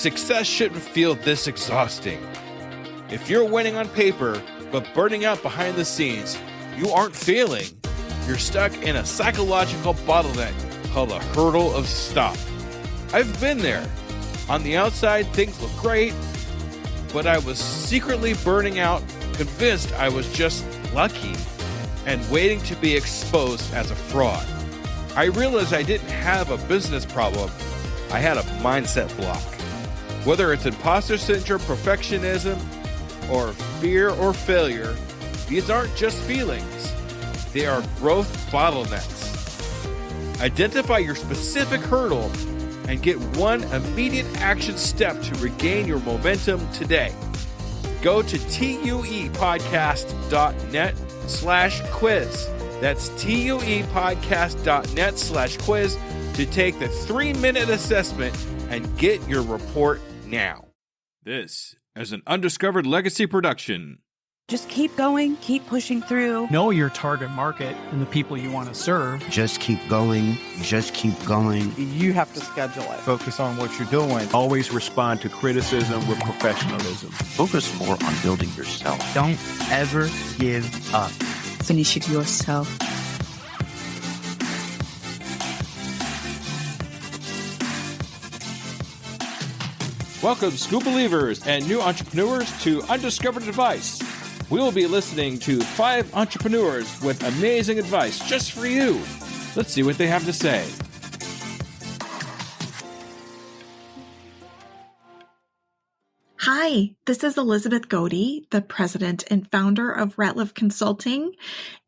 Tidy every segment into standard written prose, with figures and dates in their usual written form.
Success shouldn't feel this exhausting. If you're winning on paper, but burning out behind the scenes, you aren't failing. You're stuck in a psychological bottleneck called a hurdle of stop. I've been there. On the outside, things look great, but I was secretly burning out, convinced I was just lucky, and waiting to be exposed as a fraud. I realized I didn't have a business problem. I had a mindset block. Whether it's imposter syndrome, perfectionism, or fear or failure, these aren't just feelings. They are growth bottlenecks. Identify your specific hurdle and get one immediate action step to regain your momentum today. Go to tuepodcast.net/quiz. That's tuepodcast.net/quiz to take the 3-minute assessment and get your report now. This is an Undiscovered Legacy production. Just keep going, keep pushing through. Know your target market and the people you want to serve. Just keep going. Just keep going. You have to schedule it. Focus on what you're doing. Always respond to criticism with professionalism. Focus more on building yourself. Don't ever give up. Finish it yourself. Welcome, school believers and new entrepreneurs, to Undiscovered Advice. We will be listening to 5 entrepreneurs with amazing advice just for you. Let's see what they have to say. Hi, this is Elizabeth Godey, the president and founder of Ratliff Consulting.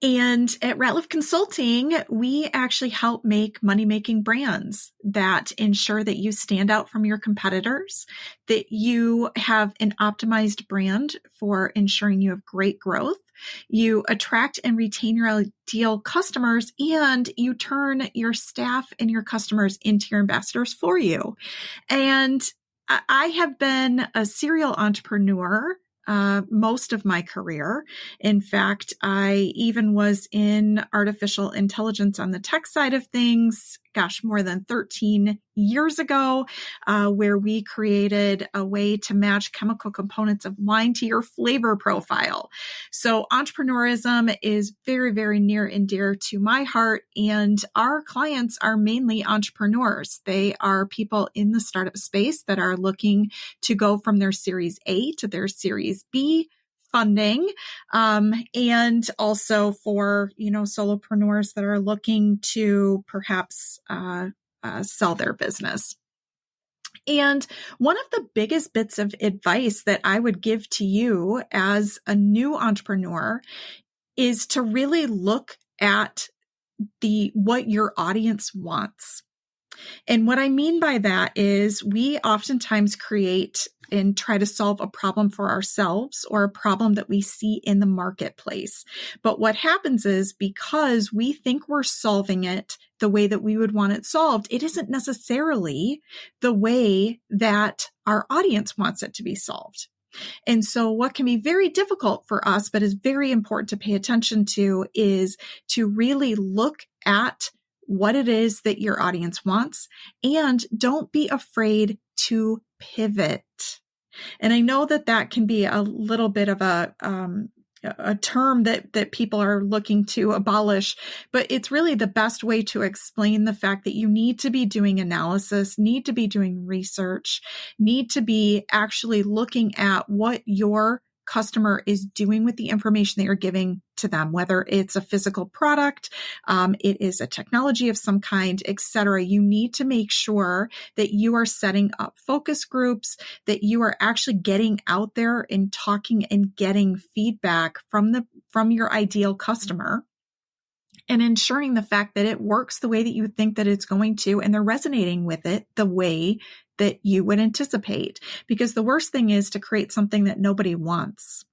And at Ratliff Consulting, we actually help make money-making brands that ensure that you stand out from your competitors, that you have an optimized brand for ensuring you have great growth, you attract and retain your ideal customers, and you turn your staff and your customers into your ambassadors for you. And I have been a serial entrepreneur most of my career. In fact, I even was in artificial intelligence on the tech side of things, more than 13 years ago, where we created a way to match chemical components of wine to your flavor profile. So entrepreneurism is very, very near and dear to my heart. And our clients are mainly entrepreneurs. They are people in the startup space that are looking to go from their Series A to their Series B funding, and also for, solopreneurs that are looking to perhaps sell their business. And one of the biggest bits of advice that I would give to you as a new entrepreneur is to really look at what your audience wants. And what I mean by that is we oftentimes create and try to solve a problem for ourselves or a problem that we see in the marketplace. But what happens is, because we think we're solving it the way that we would want it solved, it isn't necessarily the way that our audience wants it to be solved. And so what can be very difficult for us, but is very important to pay attention to, is to really look at what it is that your audience wants, and don't be afraid to pivot. And I know that can be a little bit of a term that people are looking to abolish, but it's really the best way to explain the fact that you need to be doing analysis, need to be doing research, need to be actually looking at what your customer is doing with the information that you're giving to them, whether it's a physical product, it is a technology of some kind, etc. You need to make sure that you are setting up focus groups, that you are actually getting out there and talking and getting feedback from your ideal customer, and ensuring the fact that it works the way that you think that it's going to, and they're resonating with it the way that you would anticipate. Because the worst thing is to create something that nobody wants.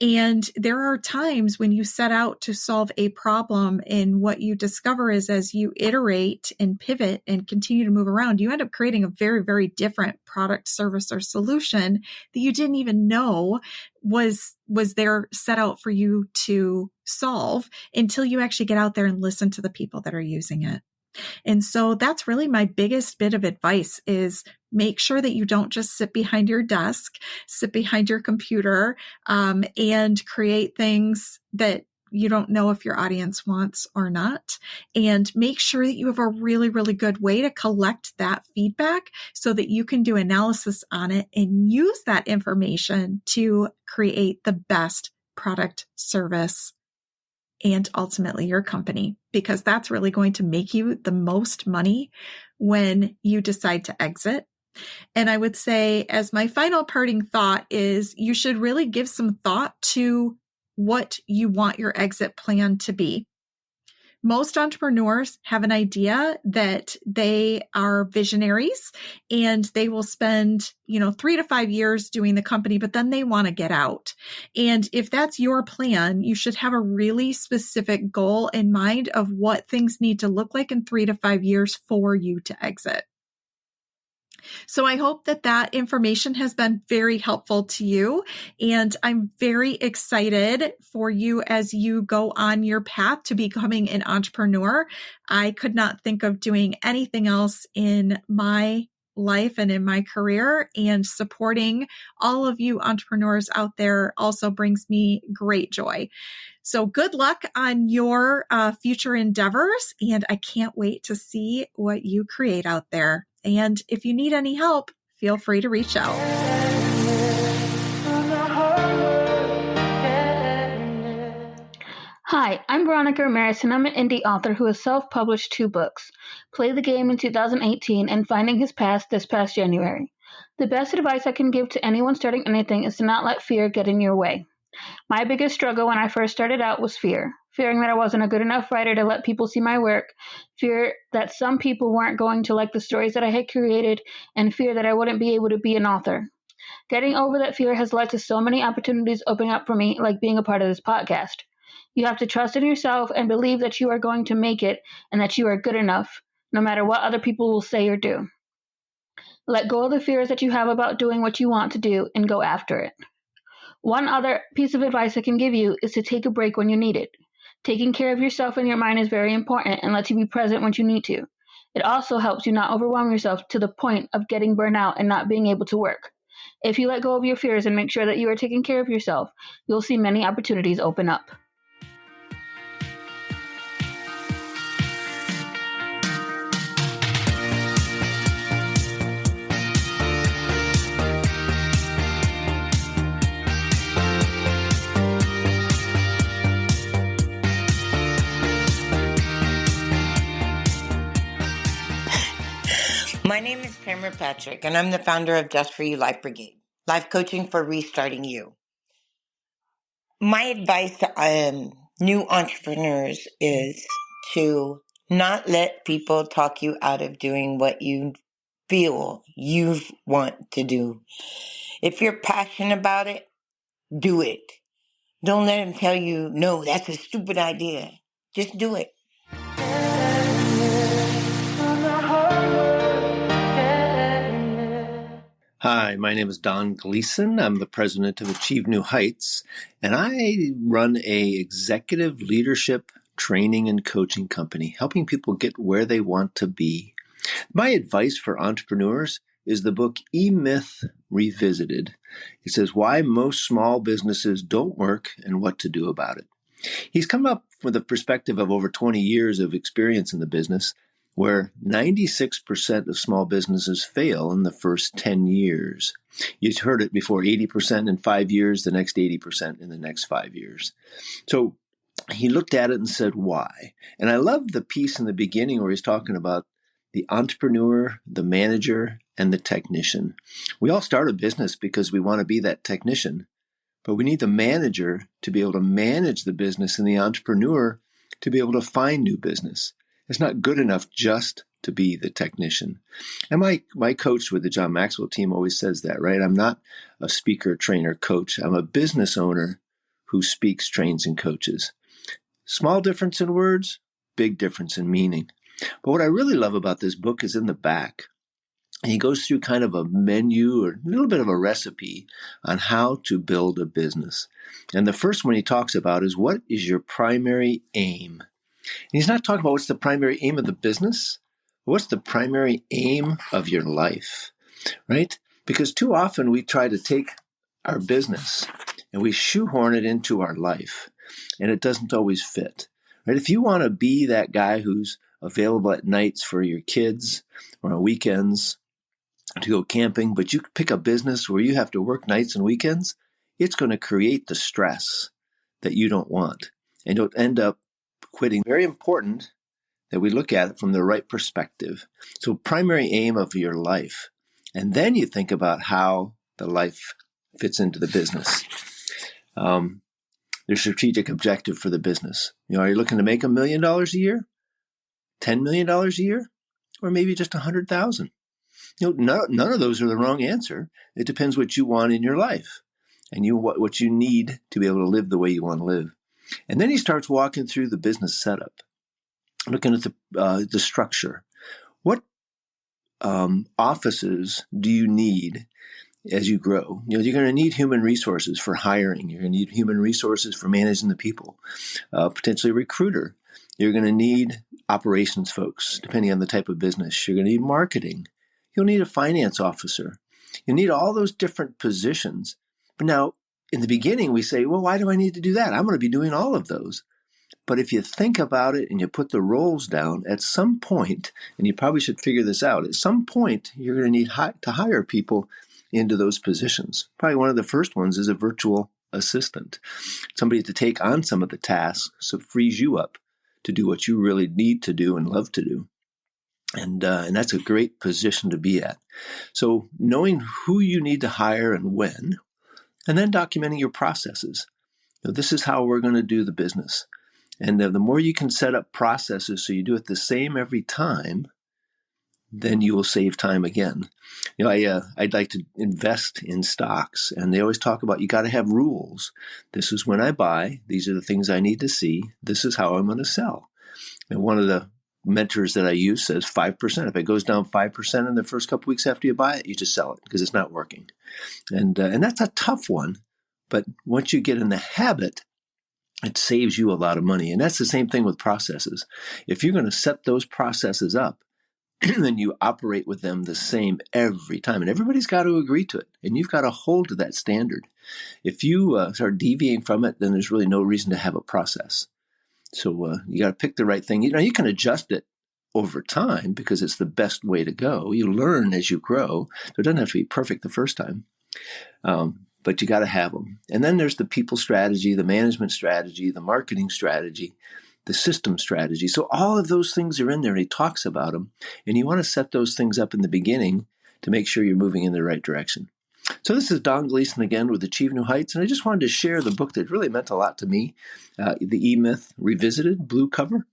And there are times when you set out to solve a problem, and what you discover is, as you iterate and pivot and continue to move around, you end up creating a very, very different product, service, or solution that you didn't even know was there set out for you to solve, until you actually get out there and listen to the people that are using it. And so that's really my biggest bit of advice, is make sure that you don't just sit behind your desk, sit behind your computer, and create things that you don't know if your audience wants or not. And make sure that you have a really, really good way to collect that feedback so that you can do analysis on it and use that information to create the best product, service, and ultimately your company, because that's really going to make you the most money when you decide to exit. And I would say, as my final parting thought, is you should really give some thought to what you want your exit plan to be. Most entrepreneurs have an idea that they are visionaries and they will spend, 3 to 5 years doing the company, but then they want to get out. And if that's your plan, you should have a really specific goal in mind of what things need to look like in 3 to 5 years for you to exit. So I hope that information has been very helpful to you. And I'm very excited for you as you go on your path to becoming an entrepreneur. I could not think of doing anything else in my life and in my career, and supporting all of you entrepreneurs out there also brings me great joy. So good luck on your future endeavors, and I can't wait to see what you create out there. And if you need any help, feel free to reach out. Hi, I'm Veronica Ramirez, and I'm an indie author who has self-published 2 books, Play the Game in 2018 and Finding His Past this past January. The best advice I can give to anyone starting anything is to not let fear get in your way. My biggest struggle when I first started out was fearing that I wasn't a good enough writer to let people see my work, fear that some people weren't going to like the stories that I had created, and fear that I wouldn't be able to be an author. Getting over that fear has led to so many opportunities opening up for me, like being a part of this podcast. You have to trust in yourself and believe that you are going to make it and that you are good enough, no matter what other people will say or do. Let go of the fears that you have about doing what you want to do and go after it. One other piece of advice I can give you is to take a break when you need it. Taking care of yourself and your mind is very important and lets you be present when you need to. It also helps you not overwhelm yourself to the point of getting burnt out and not being able to work. If you let go of your fears and make sure that you are taking care of yourself, you'll see many opportunities open up. My name is Pamela Patrick, and I'm the founder of Just For You Life Brigade, life coaching for restarting you. My advice to new entrepreneurs is to not let people talk you out of doing what you feel you want to do. If you're passionate about it, do it. Don't let them tell you, no, that's a stupid idea. Just do it. Hi, my name is Don Gleason. I'm the president of Achieve New Heights, and I run a executive leadership training and coaching company, helping people get where they want to be. My advice for entrepreneurs is the book E-Myth Revisited. It says why most small businesses don't work and what to do about it. He's come up with a perspective of over 20 years of experience in the business, where 96% of small businesses fail in the first 10 years. You've heard it before, 80% in 5 years, the next 80% in the next 5 years. So he looked at it and said, why? And I love the piece in the beginning where he's talking about the entrepreneur, the manager, and the technician. We all start a business because we want to be that technician, but we need the manager to be able to manage the business and the entrepreneur to be able to find new business. It's not good enough just to be the technician. And my coach with the John Maxwell team always says that, right? I'm not a speaker, trainer, coach. I'm a business owner who speaks, trains, and coaches. Small difference in words, big difference in meaning. But what I really love about this book is in the back. And he goes through kind of a menu or a little bit of a recipe on how to build a business. And the first one he talks about is, what is your primary aim? And he's not talking about what's the primary aim of the business, but what's the primary aim of your life. right? Because too often we try to take our business and we shoehorn it into our life, and it doesn't always fit, right? If you want to be that guy who's available at nights for your kids or on weekends to go camping, but you pick a business where you have to work nights and weekends, it's going to create the stress that you don't want, and you'll end up quitting. Very important that we look at it from the right perspective. So primary aim of your life. And then you think about how the life fits into the business. Their strategic objective for the business. Are you looking to make $1 million a year? $10 million a year? Or maybe just 100,000? None of those are the wrong answer. It depends what you want in your life and what you need to be able to live the way you want to live. And then he starts walking through the business setup, looking at the structure. What offices do you need as you grow? You're going to need human resources for hiring. You're going to need human resources for managing the people, potentially a recruiter. You're going to need operations folks, depending on the type of business. You're going to need marketing. You'll need a finance officer. You'll need all those different positions. But now, in the beginning, we say, well, why do I need to do that? I'm going to be doing all of those. But if you think about it and you put the roles down, at some point, and you probably should figure this out, at some point, you're going to need to hire people into those positions. Probably one of the first ones is a virtual assistant, somebody to take on some of the tasks, so it frees you up to do what you really need to do and love to do. And that's a great position to be at. So knowing who you need to hire and when, and then documenting your processes. This is how we're going to do the business. And the more you can set up processes so you do it the same every time, then you will save time again. I'd like to invest in stocks, and they always talk about you got to have rules. This is when I buy. These are the things I need to see. This is how I'm going to sell. And one of the mentors that I use says 5%. If it goes down 5% in the first couple weeks after you buy it, you just sell it because it's not working. And that's a tough one. But once you get in the habit, it saves you a lot of money. And that's the same thing with processes. If you're going to set those processes up, then you operate with them the same every time. And everybody's got to agree to it. And you've got to hold to that standard. If you start deviating from it, then there's really no reason to have a process. So you got to pick the right thing. You can adjust it over time because it's the best way to go. You learn as you grow. So it doesn't have to be perfect the first time. But you got to have them. And then there's the people strategy, the management strategy, the marketing strategy, the system strategy. So all of those things are in there, and he talks about them. And you want to set those things up in the beginning to make sure you're moving in the right direction. So this is Don Gleason again with Achieve New Heights, and I just wanted to share the book that really meant a lot to me, The E-Myth Revisited, blue cover,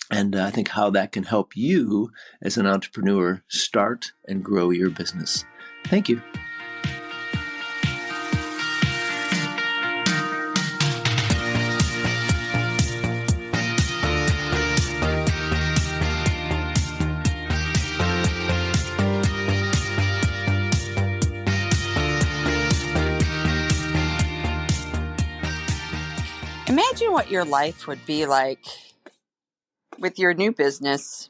and I think how that can help you as an entrepreneur start and grow your business. Thank you. Imagine what your life would be like with your new business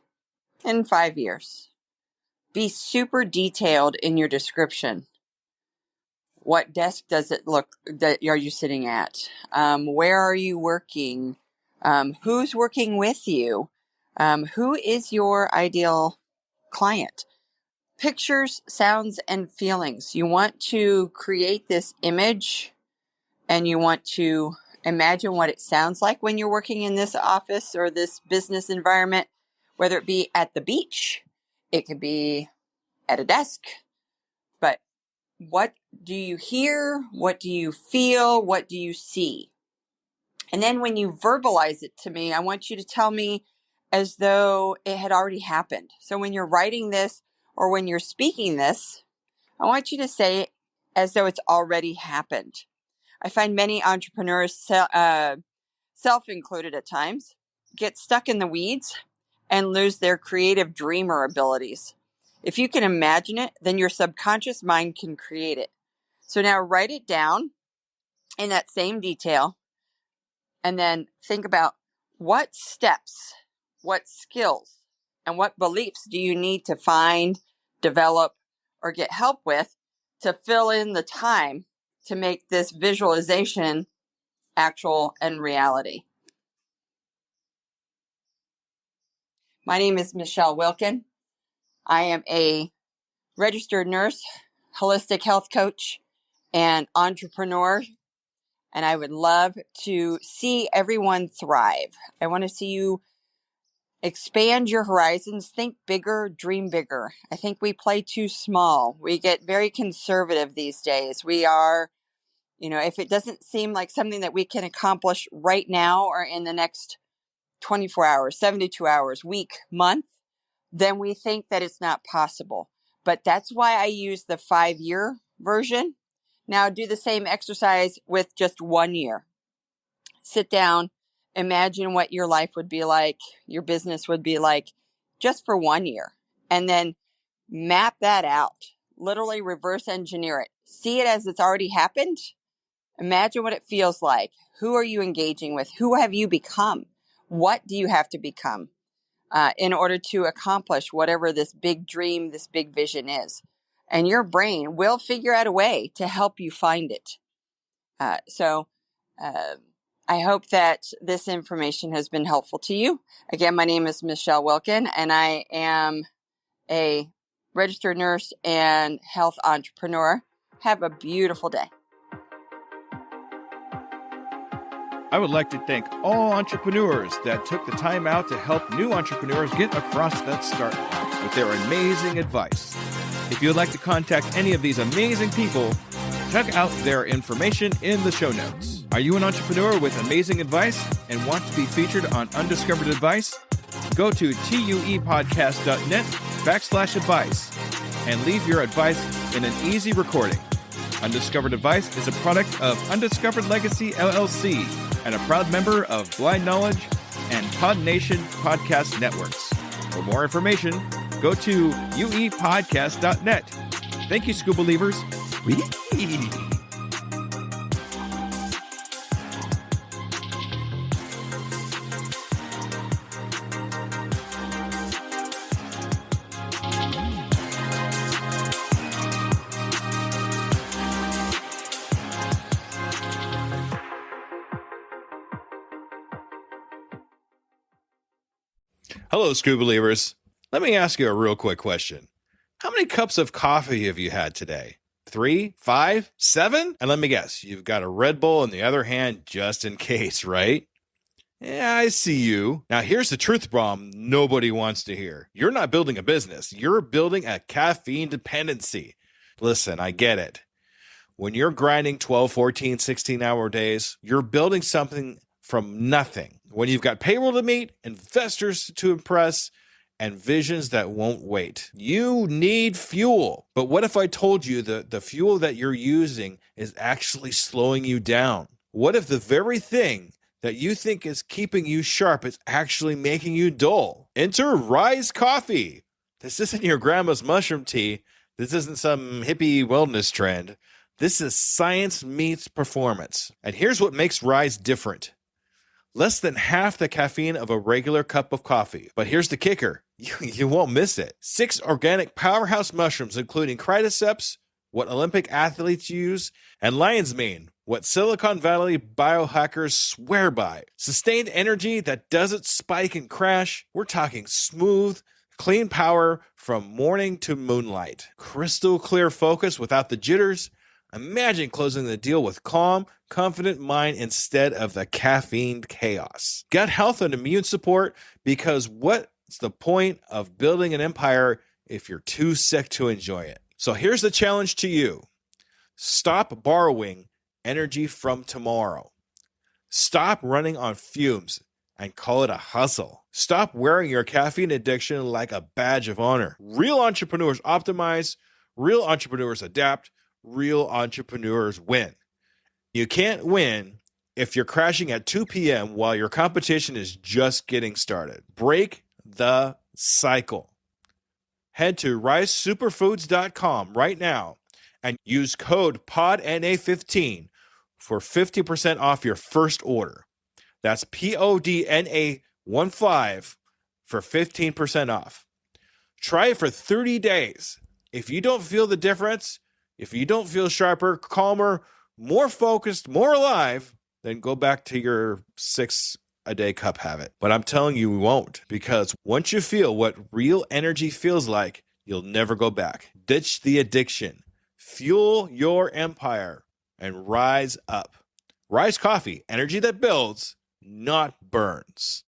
in 5 years. Be super detailed in your description. What desk does it look that are you sitting at? Where are you working? Who's working with you? Who is your ideal client? Pictures, sounds, and feelings. You want to create this image, and you want to imagine what it sounds like when you're working in this office or this business environment, whether it be at the beach, it could be at a desk. But what do you hear? What do you feel? What do you see? And then when you verbalize it to me, I want you to tell me as though it had already happened. So when you're writing this or when you're speaking this, I want you to say it as though it's already happened. I find many entrepreneurs, self-included at times, get stuck in the weeds and lose their creative dreamer abilities. If you can imagine it, then your subconscious mind can create it. So now write it down in that same detail, and then think about what steps, what skills, and what beliefs do you need to find, develop, or get help with to fill in the time to make this visualization actual and reality. My name is Michelle Wilkin. I am a registered nurse, holistic health coach, and entrepreneur, and I would love to see everyone thrive. I want to see you expand your horizons, think bigger, dream bigger. I think we play too small. We get very conservative these days. We are, if it doesn't seem like something that we can accomplish right now or in the next 24 hours, 72 hours, week, month, then we think that it's not possible. But that's why I use the 5-year version. Now do the same exercise with just 1 year. Sit down, imagine what your life would be like, your business would be like just for 1 year. And then map that out. Literally reverse engineer it. See it as it's already happened. Imagine what it feels like. Who are you engaging with? Who have you become? What do you have to become in order to accomplish whatever this big dream, this big vision is? And your brain will figure out a way to help you find it. So I hope that this information has been helpful to you. Again, my name is Michelle Wilkin, and I am a registered nurse and health entrepreneur. Have a beautiful day. I would like to thank all entrepreneurs that took the time out to help new entrepreneurs get across that start line with their amazing advice. If you would like to contact any of these amazing people, check out their information in the show notes. Are you an entrepreneur with amazing advice and want to be featured on Undiscovered Advice? Go to tuepodcast.net/advice and leave your advice in an easy recording. Undiscovered Advice is a product of Undiscovered Legacy LLC and a proud member of Blind Knowledge and Pod Nation podcast networks. For more information, go to uepodcast.net. Thank you, Scuba Believers. Hello, Scuba Believers. Let me ask you a real quick question. How many cups of coffee have you had today? 3, 5, 7? And let me guess, you've got a Red Bull in the other hand just in case, right? Yeah, I see you. Now, here's the truth bomb nobody wants to hear. You're not building a business. You're building a caffeine dependency. Listen, I get it. When you're grinding 12, 14, 16-hour days, you're building something from nothing. When you've got payroll to meet, investors to impress, and visions that won't wait. You need fuel. But what if I told you that the fuel that you're using is actually slowing you down? What if the very thing that you think is keeping you sharp is actually making you dull? Enter Rise Coffee. This isn't your grandma's mushroom tea. This isn't some hippie wellness trend. This is science meets performance. And here's what makes Rise different. Less than half the caffeine of a regular cup of coffee. But here's the kicker. You won't miss it. 6 organic powerhouse mushrooms, including cordyceps, what Olympic athletes use, and lion's mane, what Silicon Valley biohackers swear by. Sustained energy that doesn't spike and crash. We're talking smooth, clean power from morning to moonlight. Crystal clear focus without the jitters. Imagine closing the deal with calm, confident mind instead of the caffeine chaos. Gut health and immune support, because what's the point of building an empire if you're too sick to enjoy it? So here's the challenge to you. Stop borrowing energy from tomorrow. Stop running on fumes and call it a hustle. Stop wearing your caffeine addiction like a badge of honor. Real entrepreneurs optimize, real entrepreneurs adapt, real entrepreneurs win. You can't win if you're crashing at 2 p.m. while your competition is just getting started. Break the cycle. Head to risesuperfoods.com right now and use code PODNA15 for 50% off your first order. That's PODNA15 for 15% off. Try it for 30 days. If you don't feel the difference, if you don't feel sharper, calmer, more focused, more alive, then go back to your 6-a-day cup habit. But I'm telling you, we won't, because once you feel what real energy feels like, you'll never go back. Ditch the addiction, fuel your empire, and rise up. Rise Coffee, energy that builds, not burns.